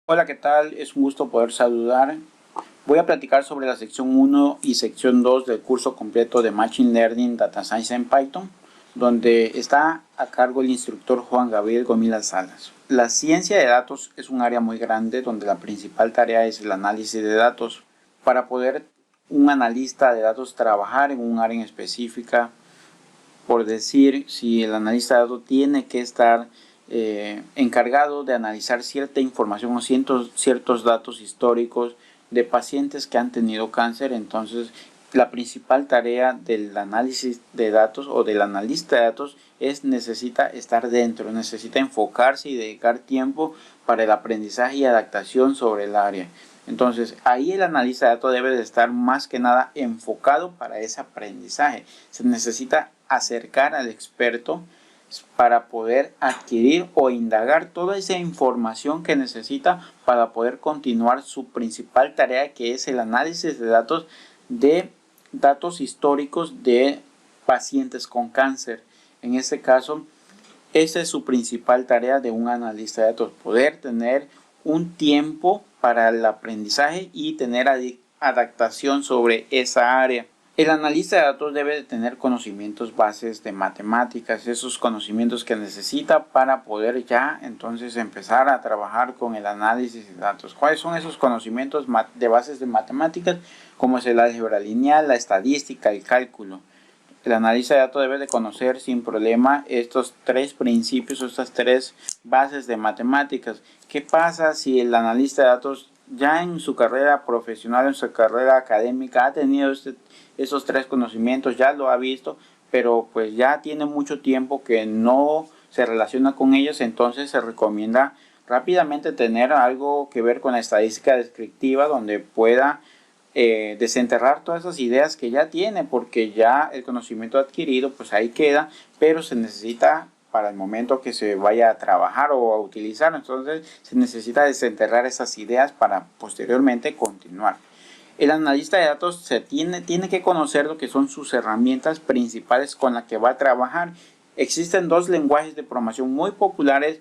Hola, ¿qué tal? Es un gusto poder saludar. Voy a platicar sobre la sección 1 y sección 2 del curso completo de Machine Learning Data Science en Python, donde está a cargo el instructor Juan Gabriel Gomila Salas. La ciencia de datos es un área muy grande donde la principal tarea es el análisis de datos. Para poder un analista de datos trabajar en un área en específica, por decir, si el analista de datos tiene que estar encargado de analizar cierta información o ciertos datos históricos de pacientes que han tenido cáncer, entonces la principal tarea del análisis de datos o del analista de datos necesita estar dentro, necesita enfocarse y dedicar tiempo para el aprendizaje y adaptación sobre el área. Entonces ahí el analista de datos debe de estar más que nada enfocado para ese aprendizaje. Se necesita acercar al experto para poder adquirir o indagar toda esa información que necesita para poder continuar su principal tarea, que es el análisis de datos históricos de pacientes con cáncer. En este caso, esa es su principal tarea de un analista de datos, poder tener un tiempo para el aprendizaje y tener adaptación sobre esa área. El analista de datos debe de tener conocimientos bases de matemáticas, esos conocimientos que necesita para poder ya entonces empezar a trabajar con el análisis de datos. ¿Cuáles son esos conocimientos de bases de matemáticas? Como es el álgebra lineal, la estadística, el cálculo. El analista de datos debe de conocer sin problema estos tres principios, estas tres bases de matemáticas. ¿Qué pasa si el analista de datos ya en su carrera profesional, en su carrera académica, ha tenido esos tres conocimientos, ya lo ha visto, pero pues ya tiene mucho tiempo que no se relaciona con ellos? Entonces se recomienda rápidamente tener algo que ver con la estadística descriptiva, donde pueda desenterrar todas esas ideas que ya tiene, porque ya el conocimiento adquirido pues ahí queda, pero se necesita para el momento que se vaya a trabajar o a utilizar, entonces se necesita desenterrar esas ideas para posteriormente continuar. El analista de datos tiene que conocer lo que son sus herramientas principales con las que va a trabajar. Existen dos lenguajes de programación muy populares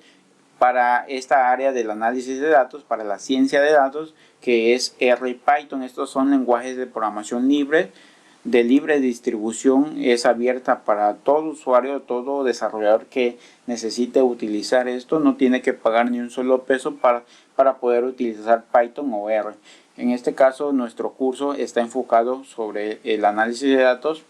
para esta área del análisis de datos, para la ciencia de datos, que es R y Python. Estos son lenguajes de programación libre, de libre distribución, es abierta para todo usuario, todo desarrollador que necesite utilizar esto, no tiene que pagar ni un solo peso para poder utilizar Python o R. En este caso, nuestro curso está enfocado sobre el análisis de datos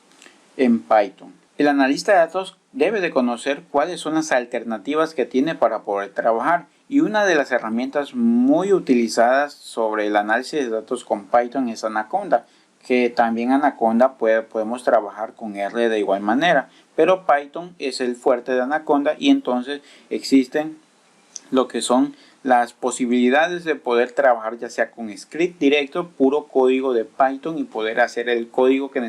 en Python. El analista de datos debe de conocer cuáles son las alternativas que tiene para poder trabajar, y una de las herramientas muy utilizadas sobre el análisis de datos con Python es Anaconda, que también Anaconda podemos trabajar con R de igual manera, pero Python es el fuerte de Anaconda, y entonces existen lo que son las posibilidades de poder trabajar ya sea con script directo, puro código de Python, y poder hacer el código que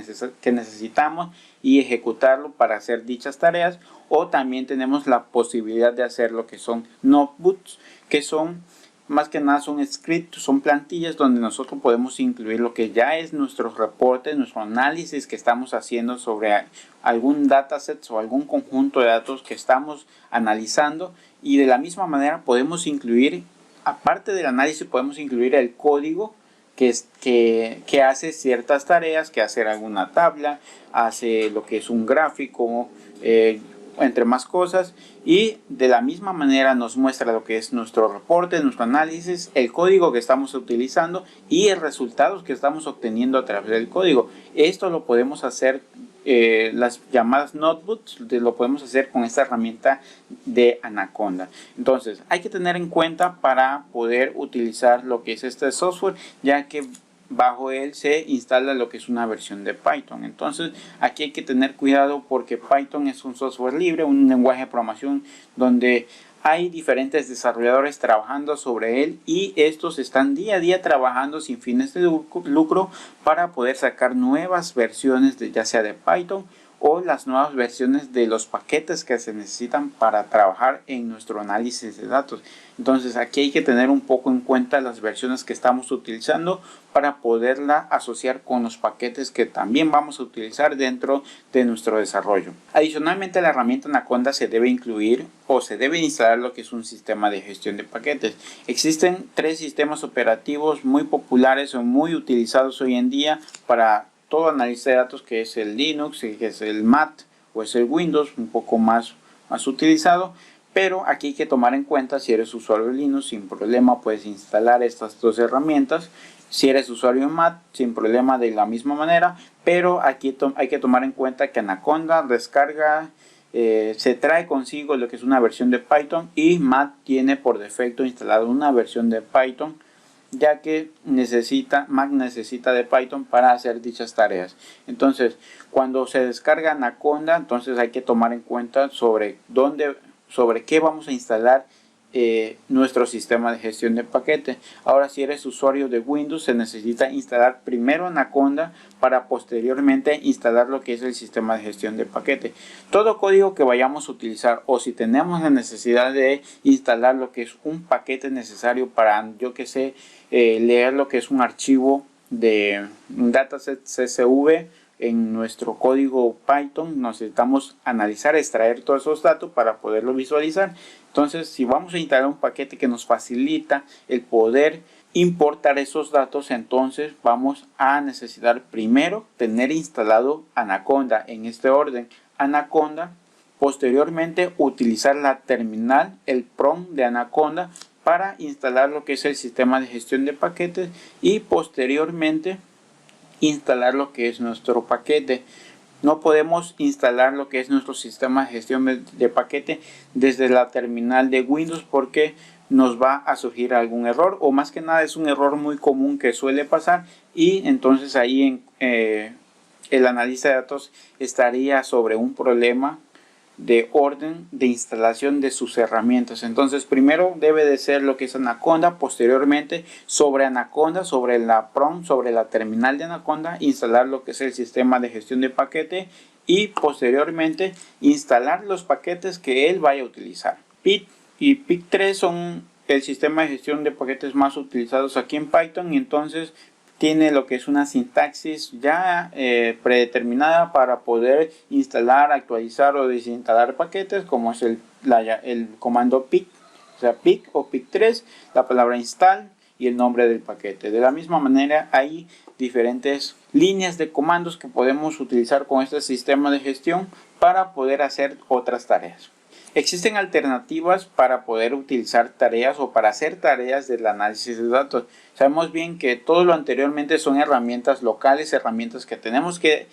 necesitamos y ejecutarlo para hacer dichas tareas, o también tenemos la posibilidad de hacer lo que son notebooks, que son más que nada son scripts, son plantillas donde nosotros podemos incluir lo que ya es nuestros reportes, nuestro análisis que estamos haciendo sobre algún dataset o algún conjunto de datos que estamos analizando, y de la misma manera podemos incluir, aparte del análisis, podemos incluir el código que hace ciertas tareas, que hace alguna tabla, hace lo que es un gráfico, entre más cosas, y de la misma manera nos muestra lo que es nuestro reporte, nuestro análisis, el código que estamos utilizando y el resultado que estamos obteniendo a través del código. Esto lo podemos hacer, las llamadas notebooks, lo podemos hacer con esta herramienta de Anaconda. Entonces hay que tener en cuenta para poder utilizar lo que es este software, ya que bajo él se instala lo que es una versión de Python. Entonces aquí hay que tener cuidado, porque Python es un software libre, un lenguaje de programación donde hay diferentes desarrolladores trabajando sobre él, y estos están día a día trabajando sin fines de lucro para poder sacar nuevas versiones ya sea de Python o las nuevas versiones de los paquetes que se necesitan para trabajar en nuestro análisis de datos. Entonces aquí hay que tener un poco en cuenta las versiones que estamos utilizando para poderla asociar con los paquetes que también vamos a utilizar dentro de nuestro desarrollo. Adicionalmente, la herramienta Anaconda se debe incluir o se debe instalar lo que es un sistema de gestión de paquetes. Existen 3 sistemas operativos muy populares o muy utilizados hoy en día para todo análisis de datos, que es el Linux, que es el Mac o es el Windows, un poco más utilizado. Pero aquí hay que tomar en cuenta, si eres usuario de Linux, sin problema puedes instalar estas 2 herramientas. Si eres usuario de Mac, sin problema de la misma manera. Pero aquí hay que tomar en cuenta que Anaconda descarga, se trae consigo lo que es una versión de Python, y Mac tiene por defecto instalado una versión de Python, ya que Mac necesita de Python para hacer dichas tareas. Entonces, cuando se descarga Anaconda, entonces hay que tomar en cuenta sobre qué vamos a instalar nuestro sistema de gestión de paquete. Ahora, si eres usuario de Windows, se necesita instalar primero Anaconda para posteriormente instalar lo que es el sistema de gestión de paquete. Todo código que vayamos a utilizar, o si tenemos la necesidad de instalar lo que es un paquete necesario para, yo que sé, leer lo que es un archivo de un dataset CSV en nuestro código Python, necesitamos analizar, extraer todos esos datos para poderlo visualizar. Entonces, si vamos a instalar un paquete que nos facilita el poder importar esos datos, entonces vamos a necesitar primero tener instalado Anaconda en este orden. Anaconda, posteriormente utilizar la terminal, el prompt de Anaconda, para instalar lo que es el sistema de gestión de paquetes, y posteriormente instalar lo que es nuestro paquete. No podemos instalar lo que es nuestro sistema de gestión de paquete desde la terminal de Windows, porque nos va a surgir algún error, o más que nada es un error muy común que suele pasar, y entonces ahí el analista de datos estaría sobre un problema de orden de instalación de sus herramientas. Entonces, primero debe de ser lo que es Anaconda, posteriormente sobre Anaconda, sobre la prompt, sobre la terminal de Anaconda, instalar lo que es el sistema de gestión de paquete, y posteriormente instalar los paquetes que él vaya a utilizar. Pip y Pip3 son el sistema de gestión de paquetes más utilizados aquí en Python, y entonces tiene lo que es una sintaxis ya predeterminada para poder instalar, actualizar o desinstalar paquetes, como es el comando pip, o sea, pip o pip3, la palabra install y el nombre del paquete. De la misma manera, hay diferentes líneas de comandos que podemos utilizar con este sistema de gestión para poder hacer otras tareas. Existen alternativas para poder utilizar tareas o para hacer tareas del análisis de datos. Sabemos bien que todo lo anteriormente son herramientas locales, herramientas que tenemos que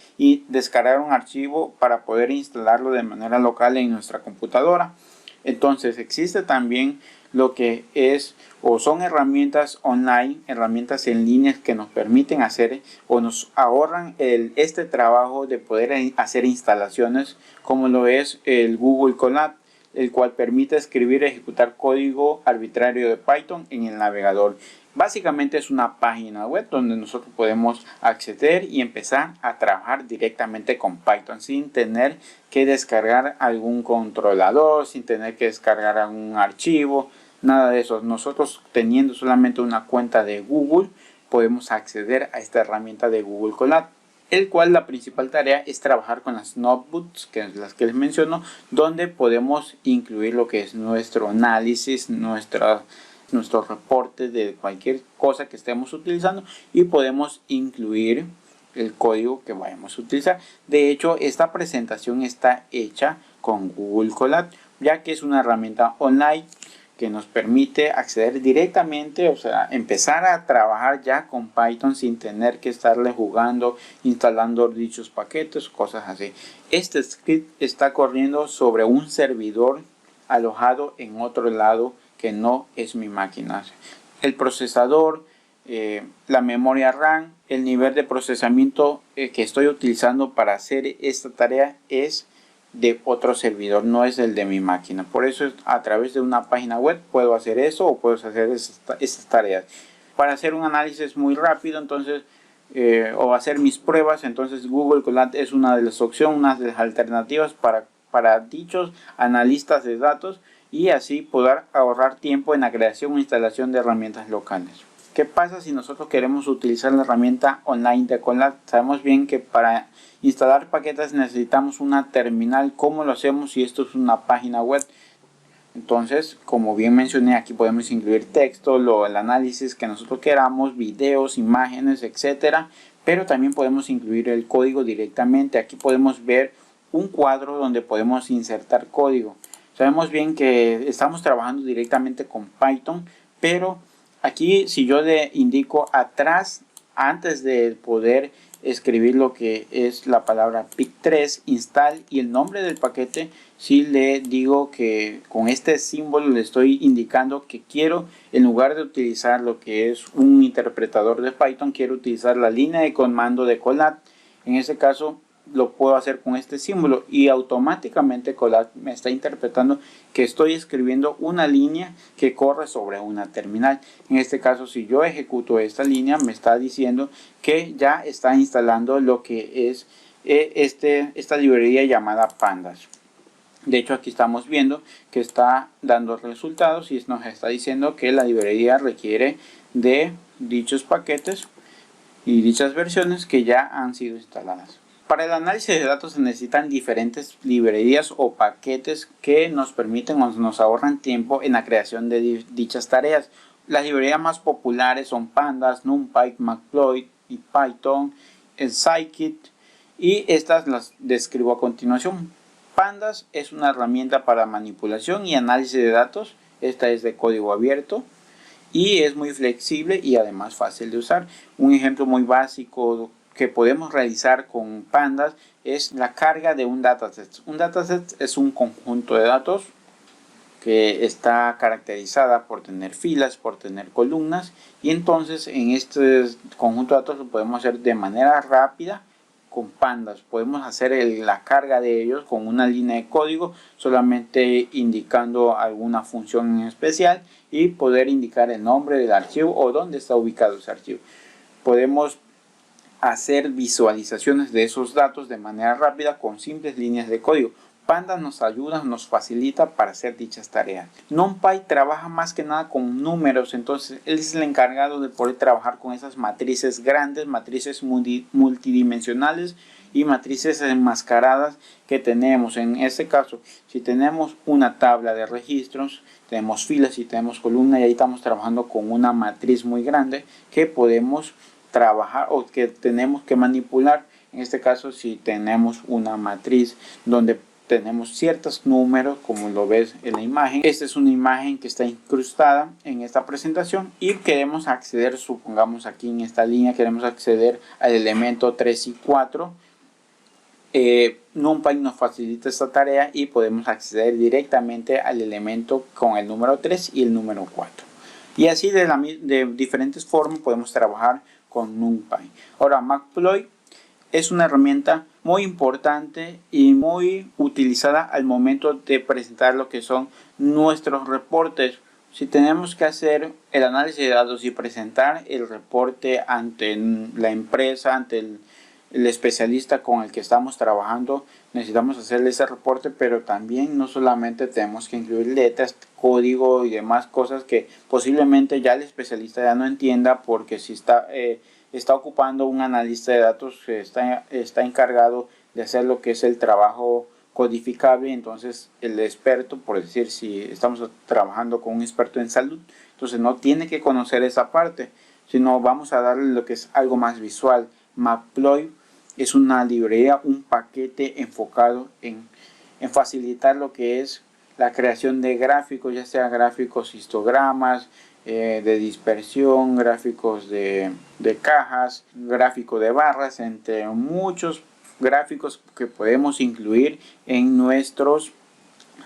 descargar un archivo para poder instalarlo de manera local en nuestra computadora. Entonces existe también lo que es o son herramientas online, herramientas en línea que nos permiten hacer o nos ahorran este trabajo de poder hacer instalaciones, como lo es el Google Colab, el cual permite escribir y ejecutar código arbitrario de Python en el navegador. Básicamente es una página web donde nosotros podemos acceder y empezar a trabajar directamente con Python sin tener que descargar algún controlador, sin tener que descargar algún archivo, nada de eso. Nosotros, teniendo solamente una cuenta de Google, podemos acceder a esta herramienta de Google Colab, el cual la principal tarea es trabajar con las notebooks, que es las que les menciono, donde podemos incluir lo que es nuestro análisis, nuestros reportes de cualquier cosa que estemos utilizando, y podemos incluir el código que vayamos a utilizar. De hecho, esta presentación está hecha con Google Colab, ya que es una herramienta online que nos permite acceder directamente, o sea, empezar a trabajar ya con Python sin tener que estarle jugando, instalando dichos paquetes, cosas así. Este script está corriendo sobre un servidor alojado en otro lado que no es mi máquina. El procesador, la memoria RAM, el nivel de procesamiento que estoy utilizando para hacer esta tarea es de otro servidor, no es el de mi máquina. Por eso a través de una página web puedo hacer eso o puedo hacer esas tareas. Para hacer un análisis muy rápido, entonces o hacer mis pruebas, entonces Google Colab es una de las opciones, una de las alternativas para dichos analistas de datos y así poder ahorrar tiempo en la creación o instalación de herramientas locales. ¿Qué pasa si nosotros queremos utilizar la herramienta online de Colab? Sabemos bien que para instalar paquetes necesitamos una terminal. ¿Cómo lo hacemos si esto es una página web? Entonces, como bien mencioné, aquí podemos incluir texto, el análisis que nosotros queramos, videos, imágenes, etcétera. Pero también podemos incluir el código directamente. Aquí podemos ver un cuadro donde podemos insertar código. Sabemos bien que estamos trabajando directamente con Python, pero aquí si yo le indico atrás, antes de poder escribir lo que es la palabra pic3 install y el nombre del paquete, si le digo que con este símbolo le estoy indicando que quiero, en lugar de utilizar lo que es un interpretador de Python, quiero utilizar la línea de comando de Colab. En este caso lo puedo hacer con este símbolo y automáticamente Colab me está interpretando que estoy escribiendo una línea que corre sobre una terminal. En este caso, si yo ejecuto esta línea, me está diciendo que ya está instalando lo que es esta librería llamada Pandas. De hecho, aquí estamos viendo que está dando resultados y nos está diciendo que la librería requiere de dichos paquetes y dichas versiones que ya han sido instaladas. Para el análisis de datos se necesitan diferentes librerías o paquetes que nos permiten o nos ahorran tiempo en la creación de dichas tareas. Las librerías más populares son Pandas, NumPy, Matplotlib y Python, el Scikit, y estas las describo a continuación. Pandas es una herramienta para manipulación y análisis de datos. Esta es de código abierto y es muy flexible y además fácil de usar. Un ejemplo muy básico que podemos realizar con Pandas es la carga de un dataset. Un dataset es un conjunto de datos que está caracterizada por tener filas, por tener columnas, y entonces en este conjunto de datos lo podemos hacer de manera rápida con Pandas. Podemos hacer la carga de ellos con una línea de código, solamente indicando alguna función en especial y poder indicar el nombre del archivo o dónde está ubicado ese archivo. Podemos hacer visualizaciones de esos datos de manera rápida con simples líneas de código. Pandas nos ayuda, nos facilita para hacer dichas tareas. NumPy trabaja más que nada con números, entonces él es el encargado de poder trabajar con esas matrices grandes, matrices multidimensionales y matrices enmascaradas que tenemos. En este caso, si tenemos una tabla de registros, tenemos filas y tenemos columnas, y ahí estamos trabajando con una matriz muy grande que podemos trabajar o que tenemos que manipular. En este caso, si tenemos una matriz donde tenemos ciertos números, como lo ves en la imagen. Esta es una imagen que está incrustada en esta presentación y queremos acceder, supongamos aquí en esta línea, queremos acceder al elemento 3 y 4. NumPy nos facilita esta tarea y podemos acceder directamente al elemento con el número 3 y el número 4. Y así de diferentes formas podemos trabajar con NumPy. Ahora, Matplotlib es una herramienta muy importante y muy utilizada al momento de presentar lo que son nuestros reportes. Si tenemos que hacer el análisis de datos y presentar el reporte ante la empresa, ante el especialista con el que estamos trabajando, necesitamos hacerle ese reporte, pero también no solamente tenemos que incluir letras, código y demás cosas que posiblemente ya el especialista ya no entienda, porque si está ocupando un analista de datos que está encargado de hacer lo que es el trabajo codificable. Entonces el experto, por decir, si estamos trabajando con un experto en salud, entonces no tiene que conocer esa parte, sino vamos a darle lo que es algo más visual. Matplotlib es una librería, un paquete enfocado en facilitar lo que es la creación de gráficos, ya sea gráficos histogramas, de dispersión, gráficos de cajas, gráfico de barras, entre muchos gráficos que podemos incluir en nuestros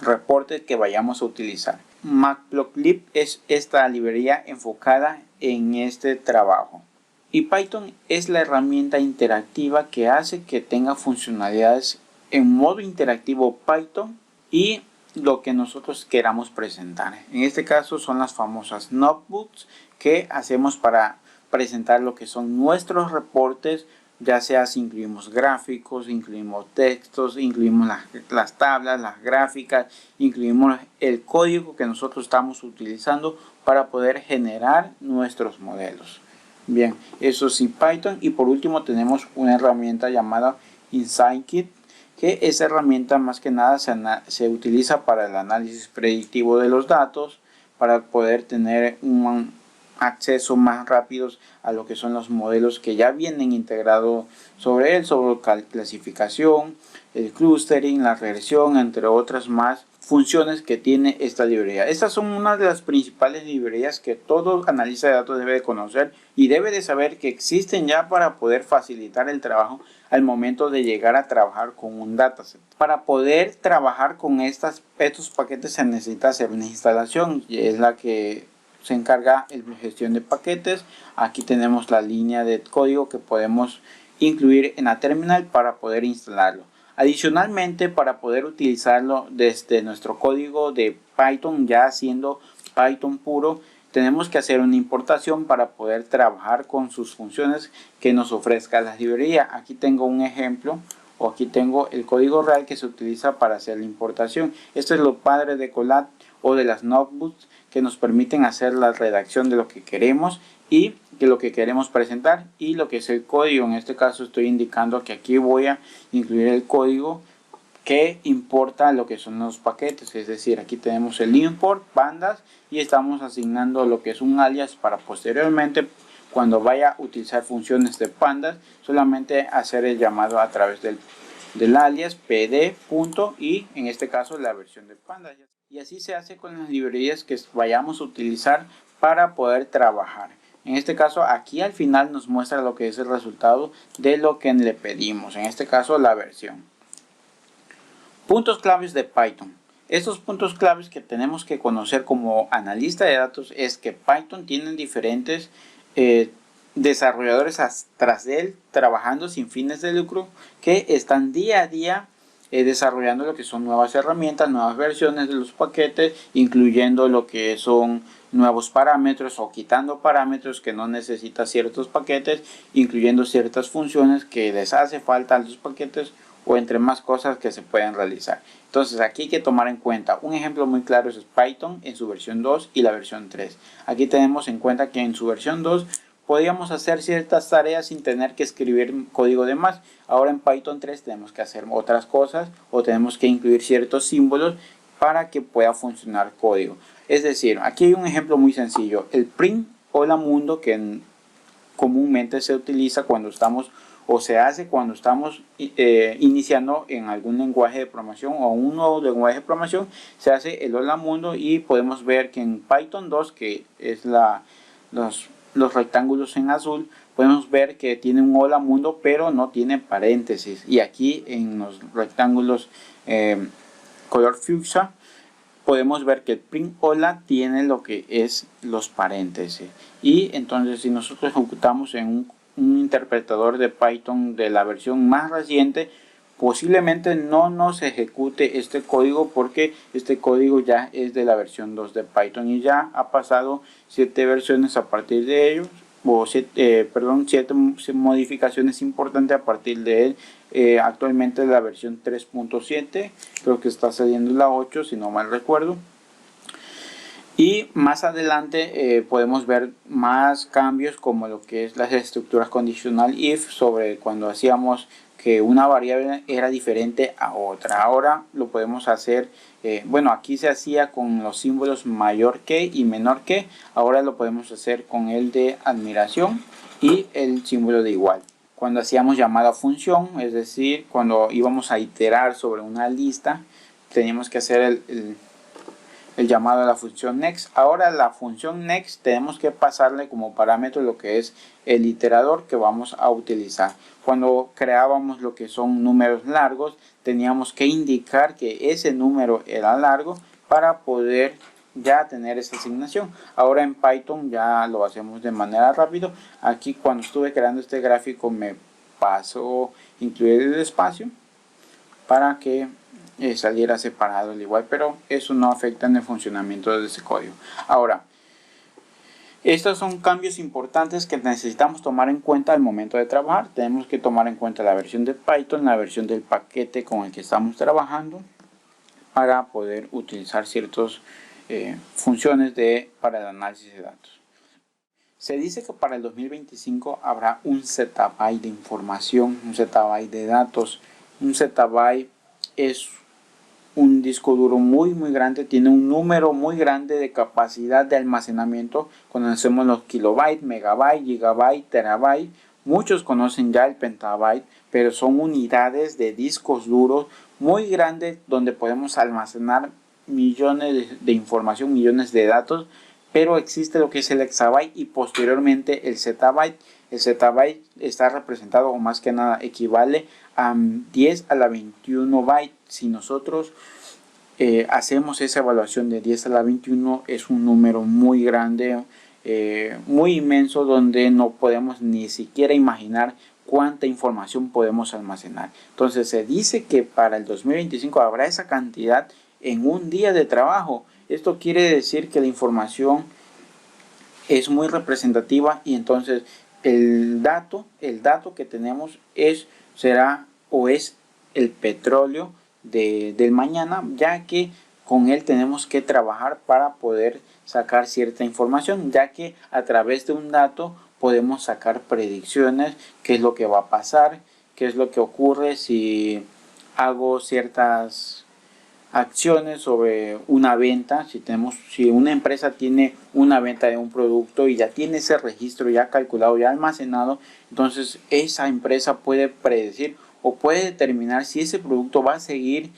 reportes que vayamos a utilizar. Matplotlib es esta librería enfocada en este trabajo. Y Python es la herramienta interactiva que hace que tenga funcionalidades en modo interactivo Python y lo que nosotros queramos presentar. En este caso son las famosas notebooks que hacemos para presentar lo que son nuestros reportes, ya sea si incluimos gráficos, incluimos textos, incluimos las tablas, las gráficas, incluimos el código que nosotros estamos utilizando para poder generar nuestros modelos. Bien, eso sí Python. Y por último tenemos una herramienta llamada InsightKit, que esa herramienta más que nada se utiliza para el análisis predictivo de los datos, para poder tener un acceso más rápido a lo que son los modelos que ya vienen integrados sobre él, sobre clasificación, el clustering, la regresión, entre otras más funciones que tiene esta librería. Estas son una de las principales librerías que todo analista de datos debe de conocer y debe de saber que existen ya para poder facilitar el trabajo al momento de llegar a trabajar con un dataset. Para poder trabajar con estos paquetes se necesita hacer una instalación, y es la que se encarga de gestión de paquetes. Aquí tenemos la línea de código que podemos incluir en la terminal para poder instalarlo. Adicionalmente, para poder utilizarlo desde nuestro código de Python, ya siendo Python puro, tenemos que hacer una importación para poder trabajar con sus funciones que nos ofrezca la librería. Aquí tengo un ejemplo, o aquí tengo el código real que se utiliza para hacer la importación. Esto es lo padre de Colab o de las notebooks, que nos permiten hacer la redacción de lo que queremos y de lo que queremos presentar y lo que es el código. En este caso estoy indicando que aquí voy a incluir el código que importa lo que son los paquetes, es decir, aquí tenemos el import pandas y estamos asignando lo que es un alias para posteriormente, cuando vaya a utilizar funciones de pandas, solamente hacer el llamado a través del alias pd. Y en este caso la versión de pandas. Y así se hace con las librerías que vayamos a utilizar para poder trabajar. En este caso aquí al final nos muestra lo que es el resultado de lo que le pedimos, en este caso la versión. Puntos claves de Python. Estos puntos claves que tenemos que conocer como analista de datos es que Python tiene diferentes desarrolladores tras de él, trabajando sin fines de lucro, que están día a día desarrollando lo que son nuevas herramientas, nuevas versiones de los paquetes, incluyendo lo que son nuevos parámetros o quitando parámetros que no necesitan ciertos paquetes, incluyendo ciertas funciones que les hace falta a los paquetes, o entre más cosas que se pueden realizar. Entonces aquí hay que tomar en cuenta, un ejemplo muy claro es Python en su versión 2 y la versión 3. Aquí tenemos en cuenta que en su versión 2 podíamos hacer ciertas tareas sin tener que escribir código de más. Ahora en Python 3 tenemos que hacer otras cosas o tenemos que incluir ciertos símbolos para que pueda funcionar código. Es decir, aquí hay un ejemplo muy sencillo, el print hola mundo, que comúnmente se utiliza cuando estamos o se hace cuando estamos iniciando en algún lenguaje de programación o un nuevo lenguaje de programación. Se hace el hola mundo y podemos ver que en Python 2, que es los rectángulos en azul, podemos ver que tiene un hola mundo pero no tiene paréntesis, y aquí en los rectángulos color fuchsia podemos ver que el print hola tiene lo que es los paréntesis. Y entonces si nosotros ejecutamos en un interpretador de Python de la versión más reciente, posiblemente no nos ejecute este código, porque este código ya es de la versión 2 de Python y ya ha pasado 7 versiones a partir de ellos, o 7 modificaciones importantes a partir de él. Actualmente la versión 3.7, creo que está saliendo la 8 si no mal recuerdo. Y más adelante podemos ver más cambios, como lo que es las estructuras conditional if, sobre cuando hacíamos que una variable era diferente a otra. Ahora lo podemos hacer, bueno, aquí se hacía con los símbolos mayor que y menor que, ahora lo podemos hacer con el de admiración y el símbolo de igual. Cuando hacíamos llamada a función, es decir, cuando íbamos a iterar sobre una lista, teníamos que hacer el llamado a la función next. Ahora la función next tenemos que pasarle como parámetro lo que es el iterador que vamos a utilizar. Cuando creábamos lo que son números largos, teníamos que indicar que ese número era largo para poder ya tener esa asignación. Ahora en Python ya lo hacemos de manera rápido. Aquí cuando estuve creando este gráfico me pasó incluir el espacio para que saliera separado al igual, pero eso no afecta en el funcionamiento de ese código. Ahora, Estos son cambios importantes que necesitamos tomar en cuenta al momento de trabajar. Tenemos que tomar en cuenta la versión de Python, la versión del paquete con el que estamos trabajando para poder utilizar ciertas funciones para el análisis de datos. Se dice que para el 2025 habrá un zettabyte de información, un zettabyte de datos. Un zettabyte es un disco duro muy grande, tiene un número muy grande de capacidad de almacenamiento. Conocemos los kilobytes, megabyte, gigabyte, terabyte. Muchos conocen ya el petabyte, pero son unidades de discos duros muy grandes donde podemos almacenar millones de información, millones de datos. Pero existe lo que es el exabyte y posteriormente el zettabyte. El zettabyte está representado, o más que nada equivale a 10 a la 21 bytes. Si nosotros hacemos esa evaluación de 10 a la 21, es un número muy grande, muy inmenso, donde no podemos ni siquiera imaginar cuánta información podemos almacenar. Entonces se dice que para el 2025 habrá esa cantidad en un día de trabajo. Esto quiere decir que la información es muy representativa y entonces el dato que tenemos será el petróleo del mañana, ya que con él tenemos que trabajar para poder sacar cierta información, ya que a través de un dato podemos sacar predicciones, qué es lo que va a pasar, qué es lo que ocurre si hago ciertas acciones sobre una venta. Si una empresa tiene una venta de un producto y ya tiene ese registro ya calculado, ya almacenado, entonces esa empresa puede predecir o puede determinar si ese producto va a seguir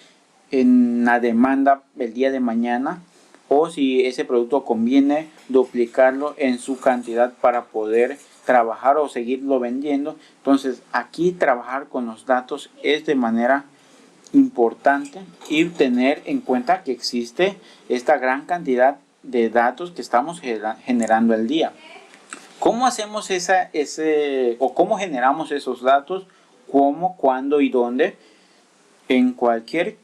en la demanda el día de mañana, o si ese producto conviene duplicarlo en su cantidad para poder trabajar o seguirlo vendiendo. Entonces aquí trabajar con los datos es de manera importante y tener en cuenta que existe esta gran cantidad de datos que estamos generando al día. ¿Cómo hacemos cómo generamos esos datos? ¿Cómo, cuándo y dónde? En cualquier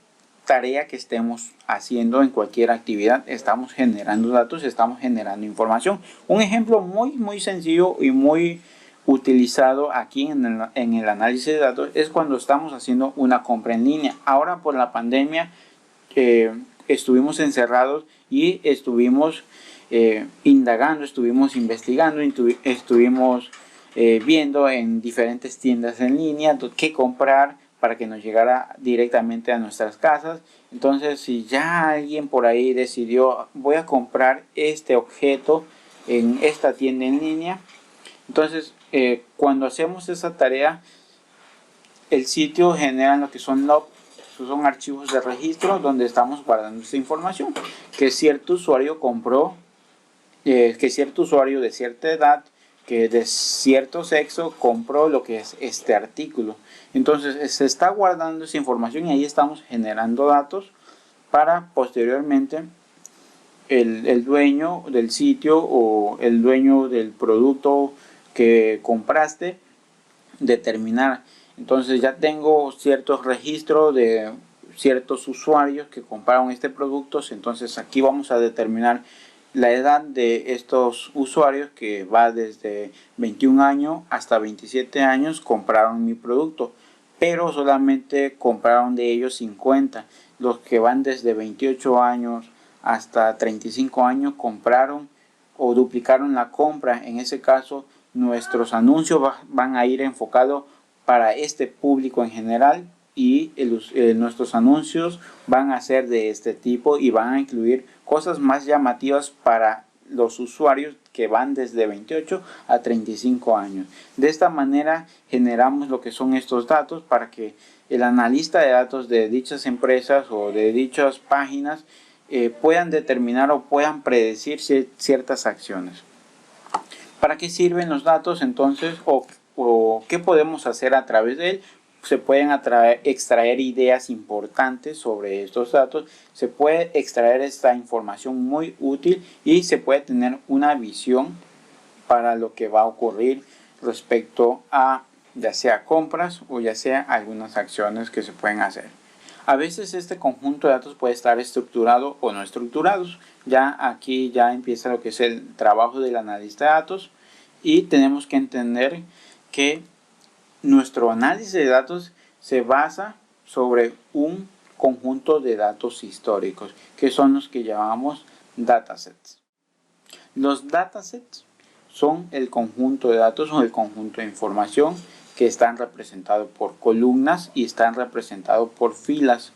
tarea que estemos haciendo, en cualquier actividad, estamos generando datos, estamos generando información. Un ejemplo muy sencillo y muy utilizado aquí en el análisis de datos es cuando estamos haciendo una compra en línea. Ahora por la pandemia estuvimos encerrados y estuvimos indagando, estuvimos investigando, estuvimos viendo en diferentes tiendas en línea qué comprar para que nos llegara directamente a nuestras casas. Entonces, si ya alguien por ahí decidió, voy a comprar este objeto en esta tienda en línea, entonces cuando hacemos esa tarea, el sitio genera lo que son logs, son archivos de registro donde estamos guardando esta información, que cierto usuario compró, que cierto usuario de cierta edad, que de cierto sexo compró lo que es este artículo. Entonces se está guardando esa información y ahí estamos generando datos para posteriormente el dueño del sitio o el dueño del producto que compraste determinar. Entonces ya tengo ciertos registros de ciertos usuarios que compraron este producto. Entonces aquí vamos a determinar la edad de estos usuarios, que va desde 21 años hasta 27 años, compraron mi producto, pero solamente compraron de ellos 50. Los que van desde 28 años hasta 35 años compraron o duplicaron la compra. En ese caso, nuestros anuncios van a ir enfocados para este público en general, y nuestros anuncios van a ser de este tipo y van a incluir cosas más llamativas para los usuarios que van desde 28 a 35 años. De esta manera generamos lo que son estos datos para que el analista de datos de dichas empresas o de dichas páginas puedan determinar o puedan predecir ciertas acciones. ¿Para qué sirven los datos entonces? ¿O qué podemos hacer a través de él? Se pueden extraer ideas importantes sobre estos datos, se puede extraer esta información muy útil y se puede tener una visión para lo que va a ocurrir respecto a ya sea compras o ya sea algunas acciones que se pueden hacer. A veces este conjunto de datos puede estar estructurado o no estructurados. Ya aquí ya empieza lo que es el trabajo del analista de datos y tenemos que entender que nuestro análisis de datos se basa sobre un conjunto de datos históricos, que son los que llamamos datasets. Los datasets son el conjunto de datos o el conjunto de información que están representados por columnas y están representados por filas.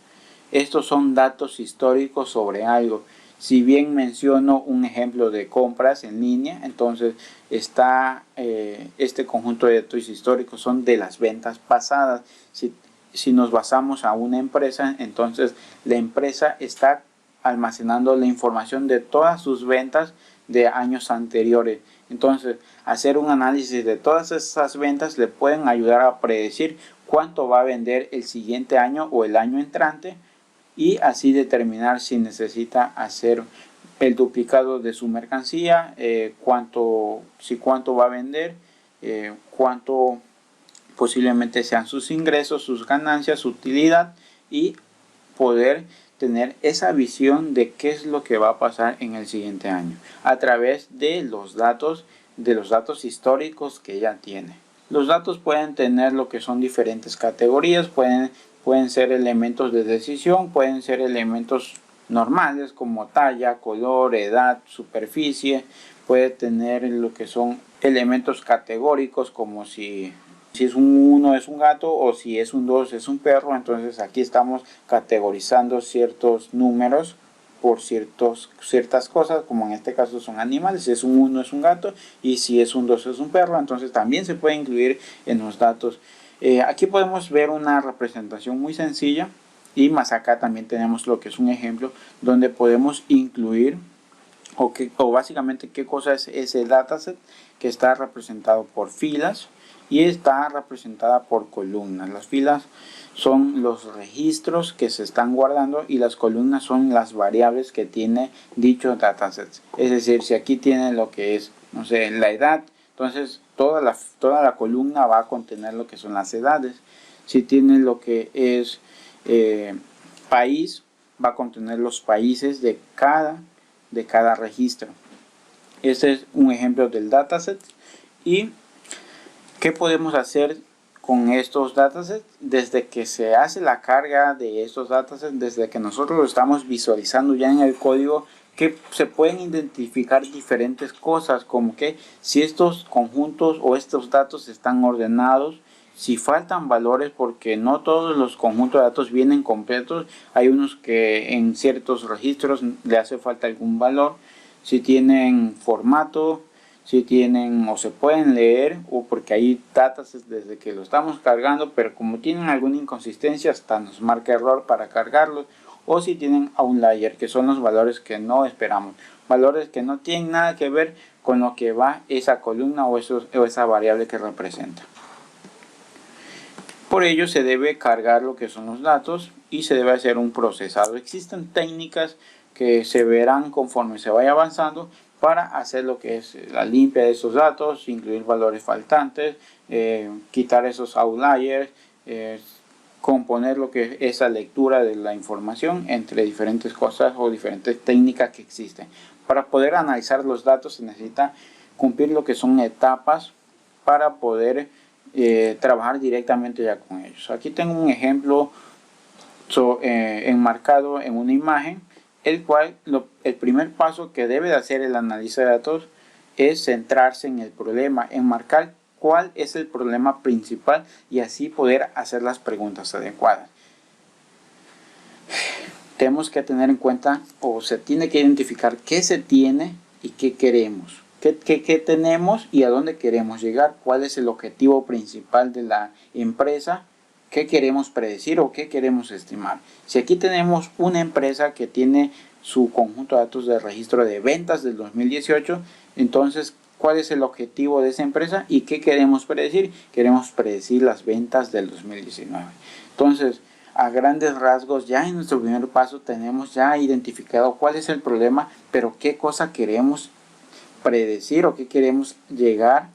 Estos son datos históricos sobre algo. Si bien menciono un ejemplo de compras en línea, entonces está este conjunto de datos históricos son de las ventas pasadas. Si nos basamos a una empresa, entonces la empresa está almacenando la información de todas sus ventas de años anteriores. Entonces, hacer un análisis de todas esas ventas le pueden ayudar a predecir cuánto va a vender el siguiente año o el año entrante y así determinar si necesita hacer el duplicado de su mercancía, cuánto va a vender, cuánto posiblemente sean sus ingresos, sus ganancias, su utilidad y poder tener esa visión de qué es lo que va a pasar en el siguiente año a través de los datos históricos que ya tiene. Los datos pueden tener lo que son diferentes categorías, pueden ser elementos de decisión, pueden ser elementos normales como talla, color, edad, superficie, puede tener lo que son elementos categóricos como si es un 1 es un gato o si es un 2 es un perro. Entonces aquí estamos categorizando ciertos números por ciertas cosas, como en este caso son animales. Si es un 1 es un gato y si es un 2 es un perro, entonces también se puede incluir en los datos. Aquí podemos ver una representación muy sencilla y más acá también tenemos lo que es un ejemplo donde podemos incluir o básicamente qué cosa es ese dataset, que está representado por filas y está representada por columnas. Las filas son los registros que se están guardando y las columnas son las variables que tiene dicho dataset. Es decir, si aquí tiene lo que es, no sé, la edad, entonces toda la columna va a contener lo que son las edades. Si tiene lo que es país, va a contener los países de cada registro. Este es un ejemplo del dataset. ¿Y qué podemos hacer con estos datasets? Desde que se hace la carga de estos datasets, desde que nosotros lo estamos visualizando ya en el código, que se pueden identificar diferentes cosas, como que si estos conjuntos o estos datos están ordenados, si faltan valores, porque no todos los conjuntos de datos vienen completos, hay unos que en ciertos registros le hace falta algún valor, si tienen formato, si tienen o se pueden leer, o porque hay datasets desde que lo estamos cargando, pero como tienen alguna inconsistencia hasta nos marca error para cargarlos, o si tienen outlier, que son los valores que no esperamos, valores que no tienen nada que ver con lo que va esa columna o esa variable que representa. Por ello se debe cargar lo que son los datos y se debe hacer un procesado. Existen técnicas que se verán conforme se vaya avanzando para hacer lo que es la limpia de esos datos, incluir valores faltantes, quitar esos outliers, componer lo que es esa lectura de la información entre diferentes cosas o diferentes técnicas que existen. Para poder analizar los datos se necesita cumplir lo que son etapas para poder trabajar directamente ya con ellos. Aquí tengo un ejemplo enmarcado en una imagen, el cual el primer paso que debe de hacer el analista de datos es centrarse en el problema, enmarcar cuál es el problema principal y así poder hacer las preguntas adecuadas. Tenemos que tener en cuenta o se tiene que identificar qué se tiene y qué queremos. ¿Qué tenemos y a dónde queremos llegar? ¿Cuál es el objetivo principal de la empresa? ¿Qué queremos predecir o qué queremos estimar? Si aquí tenemos una empresa que tiene su conjunto de datos de registro de ventas del 2018, entonces, ¿cuál es el objetivo de esa empresa y qué queremos predecir? Queremos predecir las ventas del 2019. Entonces, a grandes rasgos, ya en nuestro primer paso tenemos ya identificado cuál es el problema, pero qué cosa queremos predecir o qué queremos llegar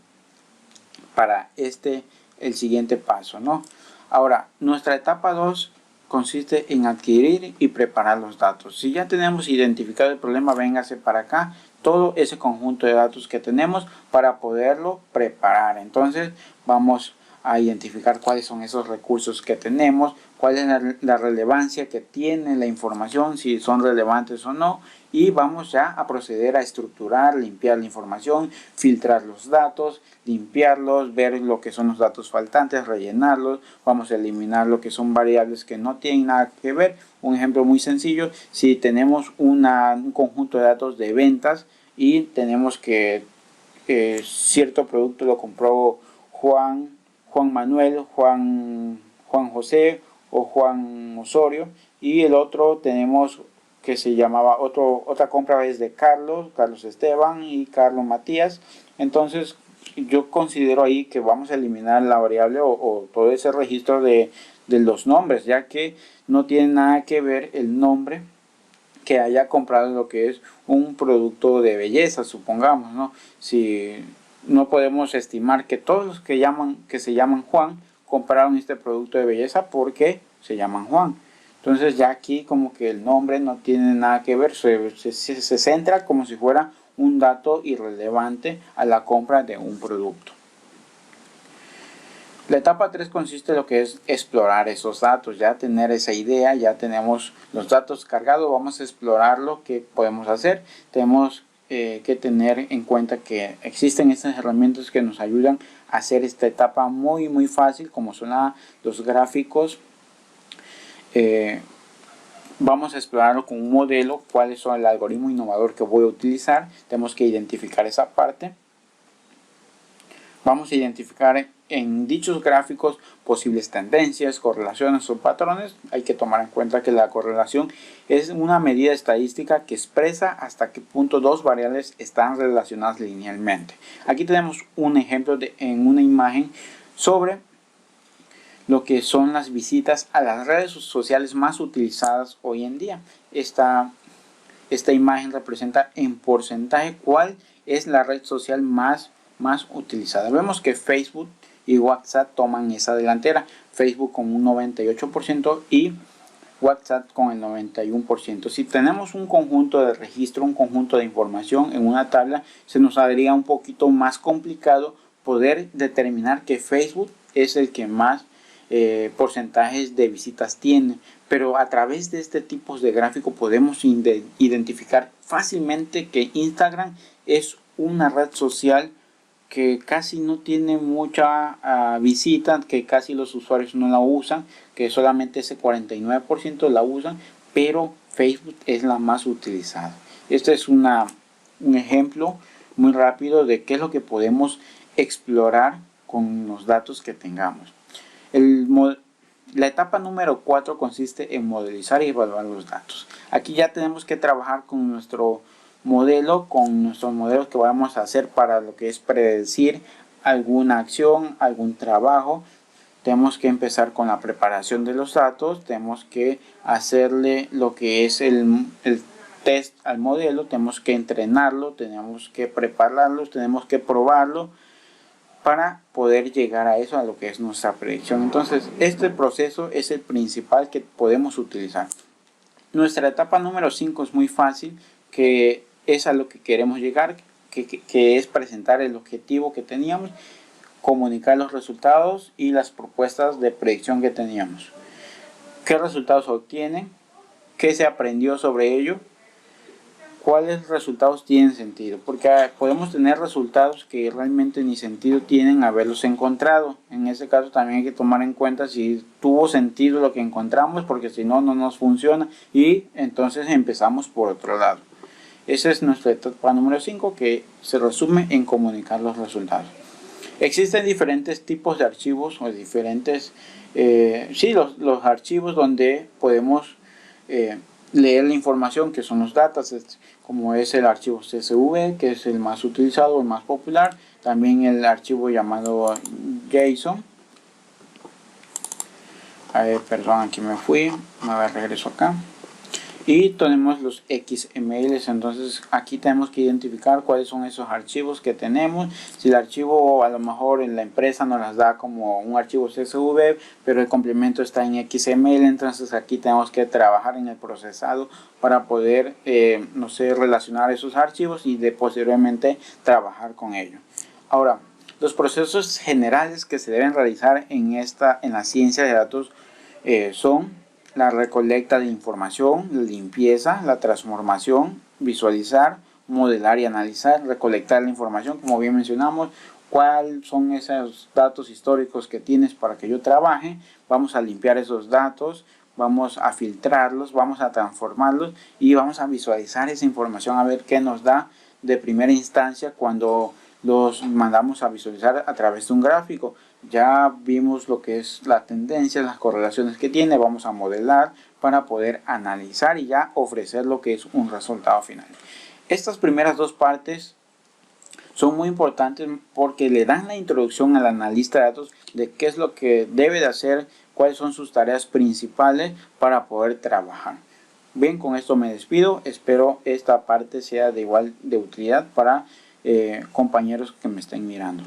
para el siguiente paso, ¿no? Ahora, nuestra etapa 2 consiste en adquirir y preparar los datos. Si ya tenemos identificado el problema, véngase para acá todo ese conjunto de datos que tenemos para poderlo preparar. Entonces vamos a identificar cuáles son esos recursos que tenemos, cuál es la relevancia que tiene la información, si son relevantes o no, y vamos ya a proceder a estructurar, limpiar la información, filtrar los datos, limpiarlos, ver lo que son los datos faltantes, rellenarlos, vamos a eliminar lo que son variables que no tienen nada que ver. Un ejemplo muy sencillo: si tenemos un conjunto de datos de ventas y tenemos que cierto producto lo compró Juan Manuel, Juan José o Juan Osorio, y el otro tenemos que se llamaba otra compra es de Carlos Esteban y Carlos Matías. Entonces yo considero ahí que vamos a eliminar la variable o todo ese registro de los nombres, ya que no tiene nada que ver el nombre que haya comprado lo que es un producto de belleza, supongamos, ¿no? Si no podemos estimar que todos los que se llaman Juan compraron este producto de belleza porque se llaman Juan. Entonces ya aquí como que el nombre no tiene nada que ver, se centra como si fuera un dato irrelevante a la compra de un producto. La etapa 3 consiste en lo que es explorar esos datos, ya tener esa idea, ya tenemos los datos cargados, vamos a explorar lo que podemos hacer. Tenemos que tener en cuenta que existen estas herramientas que nos ayudan a hacer esta etapa muy fácil, como son los gráficos. Vamos a explorarlo con un modelo, cuál es el algoritmo innovador que voy a utilizar. Tenemos que identificar esa parte. Vamos a identificar en dichos gráficos posibles tendencias, correlaciones o patrones. Hay que tomar en cuenta que la correlación es una medida estadística que expresa hasta qué punto dos variables están relacionadas linealmente. Aquí tenemos un ejemplo en una imagen sobre lo que son las visitas a las redes sociales más utilizadas hoy en día. Esta imagen representa en porcentaje cuál es la red social más utilizada. Vemos que Facebook y WhatsApp toman esa delantera. Facebook con un 98% y WhatsApp con el 91%. Si tenemos un conjunto de registro, un conjunto de información en una tabla, se nos haría un poquito más complicado poder determinar que Facebook es el que más porcentajes de visitas tiene, pero a través de este tipo de gráfico podemos identificar fácilmente que Instagram es una red social que casi no tiene mucha visita, que casi los usuarios no la usan, que solamente ese 49% la usan, pero Facebook es la más utilizada. Este es un ejemplo muy rápido de qué es lo que podemos explorar con los datos que tengamos. La etapa número 4 consiste en modelizar y evaluar los datos. Aquí ya tenemos que trabajar con nuestro modelo, con nuestros modelos que vamos a hacer para lo que es predecir alguna acción, algún trabajo. Tenemos que empezar con la preparación de los datos, tenemos que hacerle lo que es el test al modelo, tenemos que entrenarlo, tenemos que prepararlo, tenemos que probarlo para poder llegar a eso, a lo que es nuestra predicción. Entonces, este proceso es el principal que podemos utilizar. Nuestra etapa número 5 es muy fácil, que es a lo que queremos llegar, que es presentar el objetivo que teníamos, comunicar los resultados y las propuestas de predicción que teníamos. ¿Qué resultados obtienen? ¿Qué se aprendió sobre ello? ¿Cuáles resultados tienen sentido? Porque podemos tener resultados que realmente ni sentido tienen haberlos encontrado. En ese caso también hay que tomar en cuenta si tuvo sentido lo que encontramos, porque si no, no nos funciona y entonces empezamos por otro lado. Esa es nuestra etapa número 5, que se resume en comunicar los resultados. Existen diferentes tipos de archivos o diferentes, los archivos donde podemos leer la información, que son los datasets, como es el archivo CSV, que es el más utilizado, el más popular. También el archivo llamado JSON. Perdón, aquí me fui, regreso acá. Y tenemos los XMLs, entonces aquí tenemos que identificar cuáles son esos archivos que tenemos. Si el archivo a lo mejor en la empresa nos las da como un archivo CSV, pero el complemento está en XML, entonces aquí tenemos que trabajar en el procesado para poder, no sé, relacionar esos archivos y posteriormente trabajar con ellos. Ahora, los procesos generales que se deben realizar en la ciencia de datos son la recolecta de información, la limpieza, la transformación, visualizar, modelar y analizar, recolectar la información, como bien mencionamos, cuáles son esos datos históricos que tienes para que yo trabaje, vamos a limpiar esos datos, vamos a filtrarlos, vamos a transformarlos y vamos a visualizar esa información a ver qué nos da de primera instancia cuando los mandamos a visualizar a través de un gráfico. Ya vimos lo que es la tendencia, las correlaciones que tiene, vamos a modelar para poder analizar y ya ofrecer lo que es un resultado final. Estas primeras dos partes son muy importantes porque le dan la introducción al analista de datos de qué es lo que debe de hacer, cuáles son sus tareas principales para poder trabajar. Bien, con esto me despido, espero esta parte sea de igual de utilidad para compañeros que me estén mirando.